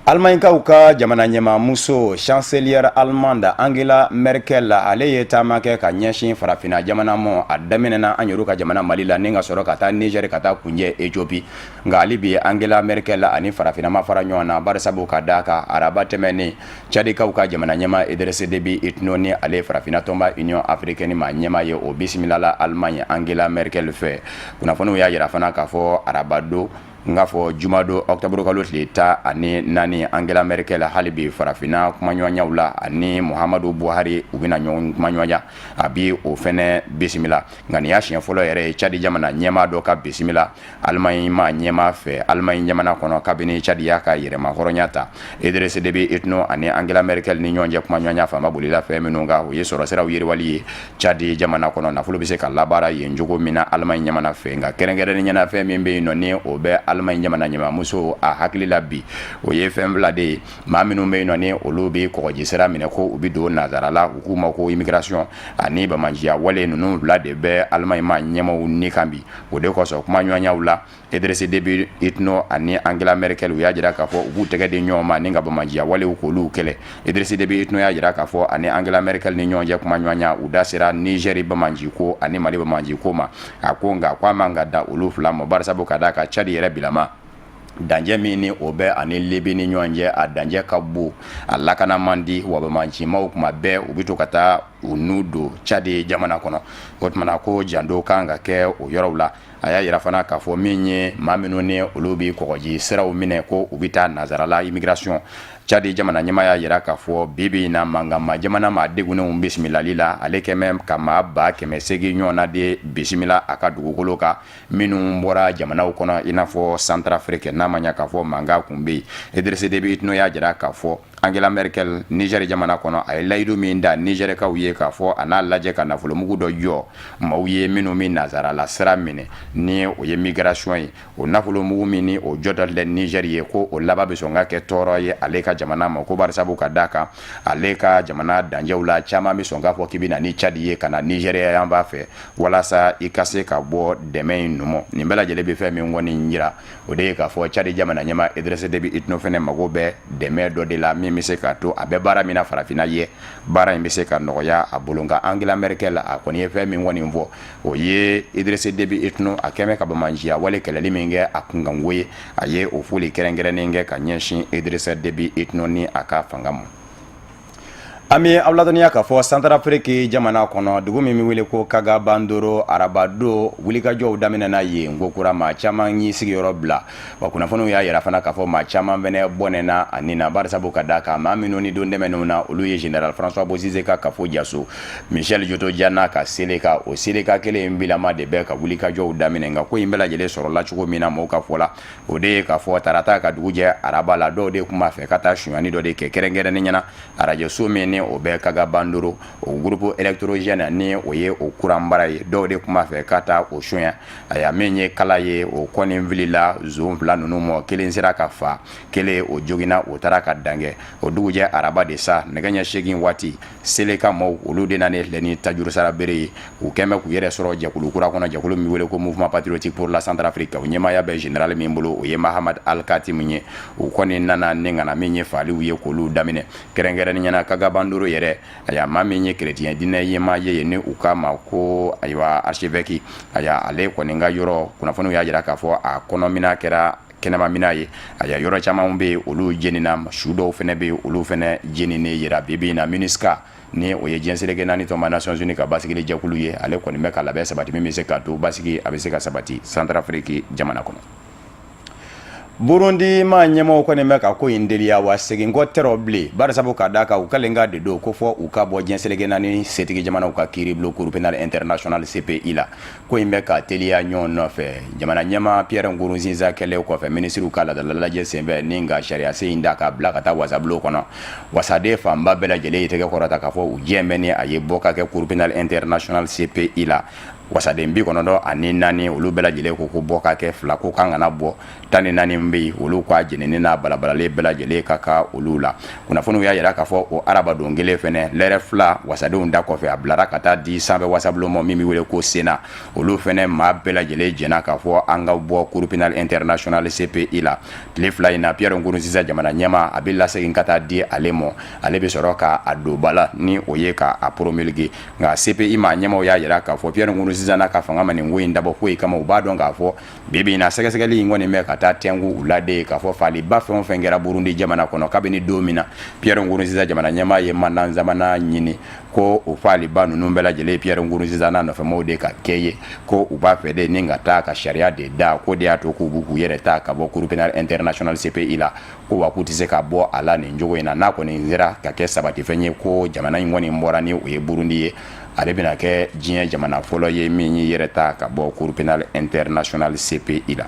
Speaker 1: Almankaw ka jamana ɲɛmaamuso chancelière allemande Angela Merkel ale ye taama kɛ ka ɲɛsin farafina jamana mɔ a daminɛna an yɛrɛw ka jamana Mali la ni ka sɔrɔ ka taa Niger ka taa kunjɛ Ethiopie nka hali bi Angela Merkel ani farafina ma fara ɲɔgɔn na barisabu ka d'a kan araba tɛmɛnen Tchadikaw ka jamana ɲɛmaa Idriss Déby Itno ni ale farafina tɔnba Union africaine ma ɲɛmaa ye o bisimilala Allemagne Angela Merkel fɛ kunnafoniw y'a jira fana k'a fɔ araba don nga fɔ jumado octobre kalo tile 14 Angela Merkel hali bi farafina kumaɲɔgɔnyaw la ani Muhammadu Buhari u bɛna ɲɔgɔn kumaɲɔgɔnya a bi o fɛnɛ bisimila nka nin y'a siɲɛ fɔlɔ yɛrɛ ye Tchad jamana ɲɛmaa dɔ ka bisimila Allemagne ma ɲɛmaa fɛ Allemagne jamana kɔnɔ kabini Tchad y'a ka yɛrɛma hɔrɔnya ta Idriss Déby Itno ani Angela Merkel ni ɲɔgɔn cɛ kumaɲɔgɔnya fanba bolila fɛn minnu kan o ye sɔrɔ siraw yiriwali ye Tchad jamana kɔnɔ nafolo bɛ se ka labaara yen cogo min na Allemagne jamana fɛ nka kɛrɛnkɛrɛnnen ɲɛna fɛn min bɛ yen nɔ ni o bɛ Allemagne jamana ɲɛmaamuso a hakili la bi o ye fɛn fila de ye maa minnu bɛ yen nɔ ni olu bɛ kɔgɔji sira minɛ ko u bɛ don nazara la u k'u ma ko immigration ani bamajiya wale ninnu fila de bɛ Allemagne ma ɲɛmaaw ni kan bi o de kɔsɔn kumaɲɔgɔnyaw la Idriss Déby Itno ani Angela Merkel u y'a jira k'a fɔ u k'u tɛgɛ di ɲɔgɔn ma ni ka bamajiya walew k'olu kɛlɛ Idriss Déby Itno y'a jira k'a fɔ ani Angela Merkel ni ɲɔgɔn cɛ kumaɲɔgɔnya u da sera Niger bamaji ko ani Mali bamaji ko ma a ko nka k'a man ka da olu fila ma barisabu ka d'a kan Tchad yɛrɛ bilama danjɛ min ni o bɛ ani Libi ni ɲɔgɔn cɛ a danjɛ ka bon a lakana man di wa bamajimaw kuma bɛɛ u bɛ to ka taa u nu don Tchad jamana kɔnɔ o tumana ko janto kan ka kɛ o yɔrɔw la a y'a yira fana k'a fɔ min ye maa minnu ni olu bɛ kɔgɔji siraw minɛ ko u bɛ taa nazarala immigration Chadi jamana ɲɛmaya yira k'a fɔ bibi na mangama jamana ma degunenw bisimilali la ale kɛmɛ ka maa ba 800 ɲɔgɔnna de bisimila a ka dugukolo kan minnu bɔra jamanaw kɔnɔ i n'a fɔ Centrafrique n'a ma ɲa k'a fɔ manga kun bɛ yen Idrissa Déby Itno y'a jira k'a fɔ Angela Merkel Niger jamana kɔnɔ a ye layidu min da Nigerkaw ye k'a fɔ a n'a lajɛ ka nafolomugu dɔ jɔ maaw ye minnu min nazarala sira minɛ ni o ye migration ye o nafolomugu min ni o jɔdɔlɛ Niger ye ko o laban bɛ sɔn ka kɛ tɔɔrɔ ye ale ka jamana ma ko barisabu ka d'a kan ale ka jamana danjɛw la caman bɛ sɔn k'a fɔ k'i bɛ na ni Tchad ye ka na Nigeria yan b'a fɛ walasa i ka se ka bɔ dɛmɛ in nɔmɔ nin bɛɛ lajɛlen bɛ fɛn min kɔni yira o de ye k'a fɔ Tchad jamana ɲɛma Idrissa Déby Itno fɛnɛ mago bɛ dɛmɛ dɔ de la min bɛ se ka to a bɛ baara min na farafinna ye baara in bɛ se ka nɔgɔya a bolo nka Angela Merkel a kɔni ye fɛn min kɔni fɔ o ye Idrissa Déby Itno a kɛmɛ ka bamanjiya wale kɛlɛli min kɛ a kunkanko ye a ye o foli kɛrɛnkɛrɛnnen kɛ ka ɲɛsin Idrissa Déby Itno ni a ka fanga ma. Ami awladoniya k'a fɔ Centrafrique jamana kɔnɔ dugu min bɛ wele ko Kagabandoro arabado wulikajɔw daminɛna yen ngokura maa caman y'i sigiyɔrɔ bila wa kunnafoniw y'a yira fana k'a fɔ maa caman fɛnɛ bɔnɛna a nin na barisabu ka d'a kan maa minnu ni don dɛmɛnenw na olu ye Général François Bozizé ka kafo jaso Michel Djoto Diana ka seleka o seleka kelen in bilama de bɛ ka wulikajɔw daminɛ nka ko in bɛɛ lajɛlen sɔrɔla cogo min na mɔgɔw ka fɔ la o de ye k'a fɔ tarata ka dugu jɛ araba la dɔw de kun b'a fɛ ka taa suɲani dɔ de kɛ kɛrɛnkɛrɛnnen ɲɛna arajo so min ni o bɛ Kagabandoro o groupe électrogène ni o ye o courant bara ye dɔw de kuma fɛ ka taa o sonya aya min ye kala ye o kɔni vilila zone fila ninnu mɔ kelen sera ka fa kelen o jogina o taara ka dangɛ o dugujɛ araba de sa nɛgɛ ɲɛ 8 waati seleka mɔw olu de nane filɛ ni tajuru sara bere ye u kɛmɛ k'u yɛrɛ sɔrɔ jɛkulu kura kɔnɔ jɛkulu min wele ko Mouvement Patriotique pour la Centrafrique o ɲɛmaya bɛ général min bolo o ye Mahamad Al-Katim ye o kɔni nana ni ngana min ye faliw ye k'olu daminɛ kɛrɛnkɛrɛnnen ɲɛna Kagabandoro yɛrɛ aya maa min ye chrétien dinɛ yema ye ni u ka ma ko ayiwa archevêque aya ale kɔni ka yɔrɔ kunnafoniw y'a jira k'a fɔ a kɔnɔmina kɛra kɛnɛma mina ye aya yɔrɔ caman bɛ olu jenina su dɔw fɛnɛ bɛ olu fɛnɛ jenini yira bibi na MINUSCA ni o ye diɲɛseleke naani tɔma Nations Unies ka basigili jɛkulu ye ale kɔni bɛ ka labɛn sabati min bɛ se ka to basigi a bɛ se ka sabati Centrafrique jamana kɔnɔ. Burundi ma ɲɛmɔgɔw kɔni bɛ ka ko in deliya wa segin kɔ tɛrɛ bilen barisabu ka d'a kan u kɛlen ka de don ko fɔ u ka bɔ diɲɛseleke naani setigi jamanaw ka kiiri bulon Cour pénale internationale CPI la ko in bɛ ka teliya ɲɔgɔn nɔfɛ jamana ɲɛma Pierre Nkurunziza kɛlɛ kɔfɛ minisiriw ka ladala lajɛ senfɛ ni ka sariya sen in da k'a bila ka taa wasabulon kɔnɔ wasaden fanba bɛɛ lajɛlen ye tɛgɛ kɔrɔta k'a fɔ u diɲɛ bɛ ni a ye bɔ ka kɛ Cour pénale internationale CPI la wasaden 94 olu bɛɛ lajɛlen ko bɔ ka kɛ 2 ko kan kana bɔ 14 bɛ yen olu ka jenini n'a balabalalen bɛɛ lajɛlen ka ka olu la kunnafoniw y'a jira k'a fɔ o arabadon kelen fɛnɛ lɛrɛ 2 wasadenw da kɔfɛ a bilara ka taa di sanfɛ wasabulon ma min bɛ wele ko Sena olu fɛnɛ maa bɛɛ lajɛlen jɛna k'a fɔ an ka bɔ Cour pénale internationale CPI la tile 2 in na Pierre Nkurunziza jamana ɲɛma a bɛ lasegin ka taa di ale ma ale bɛ sɔrɔ ka a don bala ni o ye ka a promulguer nka CPI ma ɲɛmaw y'a jira k'a fɔ Pierre Nkurunziza n'a ka fanga ma nin ko in dabɔ foyi kama u b'a dɔn k'a fɔ bibi na sɛgɛsɛgɛli in kɔni bɛ ka taa tɛngu u la de k'a fɔ faliba fɛn o fɛn kɛra Burundi jamana kɔnɔ kabini don min na Pierre Nkurunziza jamana ɲɛma ye mandan zamana ɲini ko o faliba ninnu bɛɛ lajɛlen Pierre Nkurunziza n'a nɔfɛmaw de ka kɛ ye ko u b'a fɛ de ni ka taa ka sariya de da ko de y'a to k'u b'u yɛrɛ ta ka bɔ Cour pénale internationale CPI la ko wa k'u tɛ se ka bɔ a la nin cogo in na n'a kɔni sera ka kɛ sabatifɛn ye ko jamana in kɔni bɔra ni o ye Burundi ye ale bɛna kɛ diɲɛ jamana fɔlɔ ye min ye yɛrɛ ta ka bɔ Cour pénale internationale CPI la.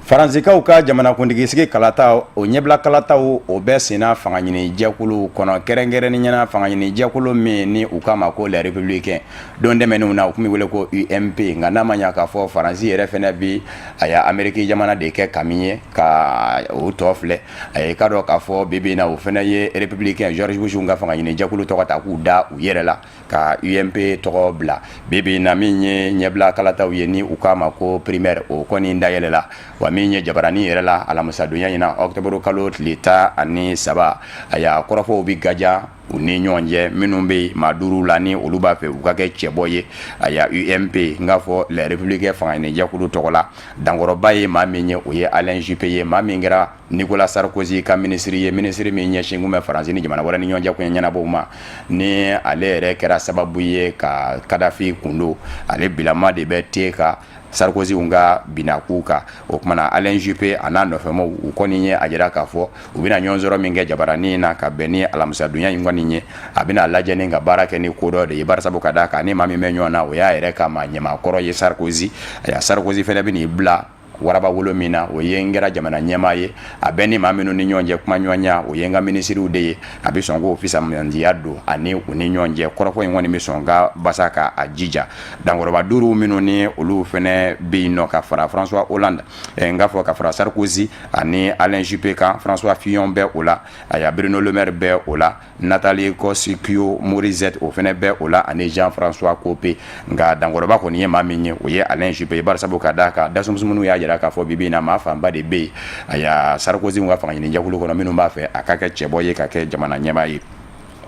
Speaker 1: Faranzikaw ka jamanakuntigi sigi kalata o ɲɛbila kalataw o bɛɛ senna fanga ɲini jɛkulu kɔnɔ kɛrɛnkɛrɛnnen ɲɛna fanga ɲini jɛkulu min ni u k'a ma ko les républicains don dɛmɛnenw na u tun bɛ wele ko UMP nka n'a ma ɲa k'a fɔ Faransi yɛrɛ fɛnɛ bi a y'a Amérique jamana de kɛ kami ye ka o tɔ filɛ a ye ka dɔn k'a fɔ bibi na o fɛnɛ ye républicain George Bush ka fanga ɲini jɛkulu tɔgɔ ta k'u da u yɛrɛ la ka UMP tɔgɔ bila bibi na min ye ɲɛbila kalataw ye ni u k'a ma ko primaire o kɔni dayɛlɛ la wa min ye jabarani yɛrɛ la alamisadonya ɲina octobre kalo tile 13 a y'a kɔrɔfɔw bi gaja u ni ɲɔgɔn cɛ minnu bɛ maa 5 la ni olu b'a fɛ u ka kɛ cɛbɔ ye a y'a UMP n k'a fɔ les républicains fanga ɲini jɛkulu tɔgɔ la dankɔrɔba ye maa min ye o ye Alain Juppé ye maa min kɛra Nicolas Sarkozy ka ministre ye ministre min ɲɛsin kun bɛ Faransi ni jamana wɛrɛ ni ɲɔgɔn cɛ kun ɲɛnabɔw ma ni ale yɛrɛ kɛra sababu ye ka Kadafi kundo ale bilama de bɛ te ka Sarkozy unga binakuka o kumana Alain Juppé ana nɔfɛmɔ u kɔni ye a jira k'a fɔ u bɛna ɲɔgɔn sɔrɔ min kɛ jabarani na ka bɛn ni alamisadonya in kɔni ye a bɛna lajɛ ni ka baara kɛ ni ko dɔ de ye bari sabu ka d'a kan ni maa min bɛ ɲɔgɔn na o y'a yɛrɛ ka maa ɲɛmaakɔrɔ ye Sarkozy Sarkozy fɛnɛ bɛn'i bila waraba wolo min na o ye n kɛra jamana ɲɛmaa ye a bɛ ni maa minnu ni ɲɔgɔn cɛ kuma ɲɔgɔnya o ye n ka minisiriw de ye a bɛ sɔn k'o fisamandiya don ani u ni ɲɔgɔn cɛ kɔrɔfɔ in kɔni bɛ sɔn ka basa ka a jija dankɔrɔba duuru minnu ni olu fɛnɛ bɛ yen nɔ ka fara François Hollande n k'a fɔ ka fara Sarkozy ani Alain Juppé kan François Fillon bɛ o la Bruno Le Maire bɛ o la Nathalie Kosciusko-Morizet o fɛnɛ bɛ o la ani Jean-François Copé nka dankɔrɔba kɔni ye maa min ye o ye Alain Juppé bari sabu ka d'a kan dasumusumuniw y'a jira k'a fɔ bibi na maa fanba de bɛ yen Sarkozy ka fanga ɲini jɛkulu kɔnɔ minnu b'a fɛ a ka kɛ cɛbɔ ye ka kɛ jamana ɲɛmaa ye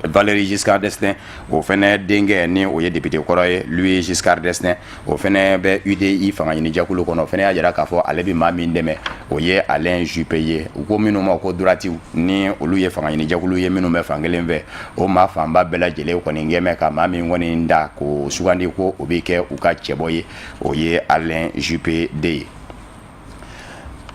Speaker 1: Valéry Giscard d'Estaing o fɛnɛ denkɛ ni o ye député kɔrɔ ye Louis Giscard d'Estaing o fɛnɛ bɛ UDI fanga ɲini jɛkulu kɔnɔ o fɛnɛ y'a jira k'a fɔ ale bɛ maa min dɛmɛ o ye Alain Juppé ye u ko minnu ma ko droitiw ni olu ye fanga ɲini jɛkulu ye minnu bɛ fan kelen fɛ o maa fanba bɛɛ lajɛlen kɔni gɛmɛ ka maa min kɔni da k'o sugandi ko o bɛ kɛ u ka cɛbɔ ye o ye Alain Juppé de ye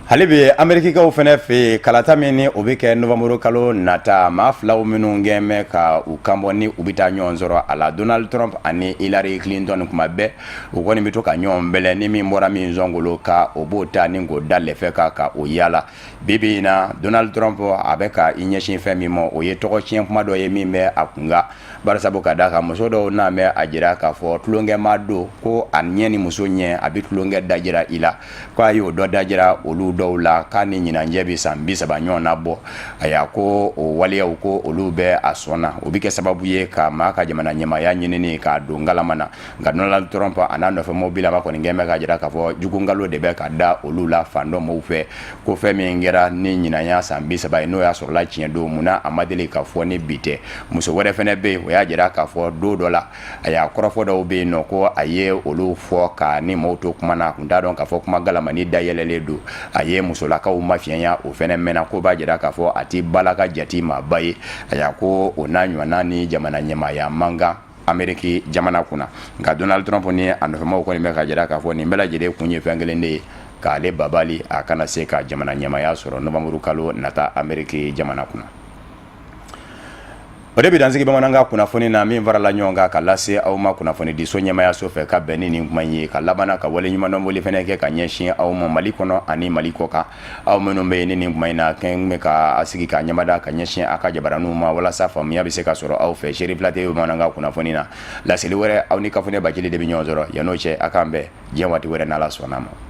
Speaker 1: hali bi Amerikikaw fɛnɛ fɛ kalata min ni o bɛ kɛ novembre kalo nata maa filaw minnu gɛmɛ ka u kanbɔ ni u bɛ taa ɲɔgɔn sɔrɔ a la Donald Trump ani Hillary Clinton kuma bɛɛ u kɔni bɛ to ka ɲɔgɔn bɛlɛ ni min bɔra min zɔngolo ka o b'o ta ni k'o da lɛfɛ kan ka o yaala bibi in na Donald Trump a bɛ ka i ɲɛsin fɛn min ma o ye tɔgɔ tiɲɛ kuma dɔ ye min bɛ a kunga bari sabu ka d'a kan muso dɔw n'a bɛ a jira k'a fɔ tulonkɛma don ko a ɲɛ ni muso ɲɛ a bɛ tulonkɛ dajira i la ko a y'o dɔ dajira olu dɔw la k'a ni ɲinanjɛ bɛ san 30 ɲɔgɔn na bɔ a y'a ko o waleyaw ko olu bɛ a sɔnna o bɛ kɛ sababu ye ka maa ka jamana ɲɛmaaya ɲinini k'a don ngalama na nka Donald Trump a n'a nɔfɛ mobilama kɔni gɛn bɛ ka jira k'a fɔ jugungalo de bɛ ka da olu la fan dɔ mɔɔw fɛ ko fɛn min kɛra ni ɲinanya san 30 ye n'o y'a sɔrɔla tiɲɛ don munna a ma deli ka fɔ ni bi tɛ muso wɛrɛ fɛnɛ bɛ yen o y'a jira k'a fɔ don dɔ la a y'a kɔrɔfɔ dɔw bɛ yen nɔ ko a ye olu fɔ ka ni maaw to kuma na a kun t'a dɔn k'a fɔ kuma galamani dayɛlɛlen don a ye musolakaw mafiyanya o fɛnɛ mɛnna ko b'a jira k'a fɔ a ti balaka jati maa ba ye a y'a ko o n'a ɲɔgɔnna ni jamana ɲɛmaaya man kan Ameriki jamana kunna nka Donald Trump ni a nɔfɛmaw kɔni bɛ ka jira k'a fɔ nin bɛɛ lajɛlen kun ye fɛn kelen de ye k'ale babali a kana se ka jamana ɲɛmaaya sɔrɔ novembre kalo nata Ameriki jamana kunna o de bɛ dansigi bamanankan kunnafoni na min farala ɲɔgɔn kan ka lase aw ma kunnafoni di so ɲɛmaaya so fɛ ka bɛn ni nin kuma ye ka labana ka wale ɲumandɔnboli fɛnɛ kɛ ka ɲɛsin aw ma Mali kɔnɔ ani Mali kɔ kan aw minnu bɛ ni nin kuma in na kɛn bɛ ka sigi ka ɲɛmada ka ɲɛsin a ka jabaraniw ma walasa faamuya bɛ se ka sɔrɔ aw fɛ Sherif Late bamanankan kunnafoni na laseli wɛrɛ aw ni Kafunɛ Bacili de bɛ ɲɔgɔn sɔrɔ yan'o cɛ a k'an bɛn diɲɛ waati wɛrɛ n'Ala sɔnn'a ma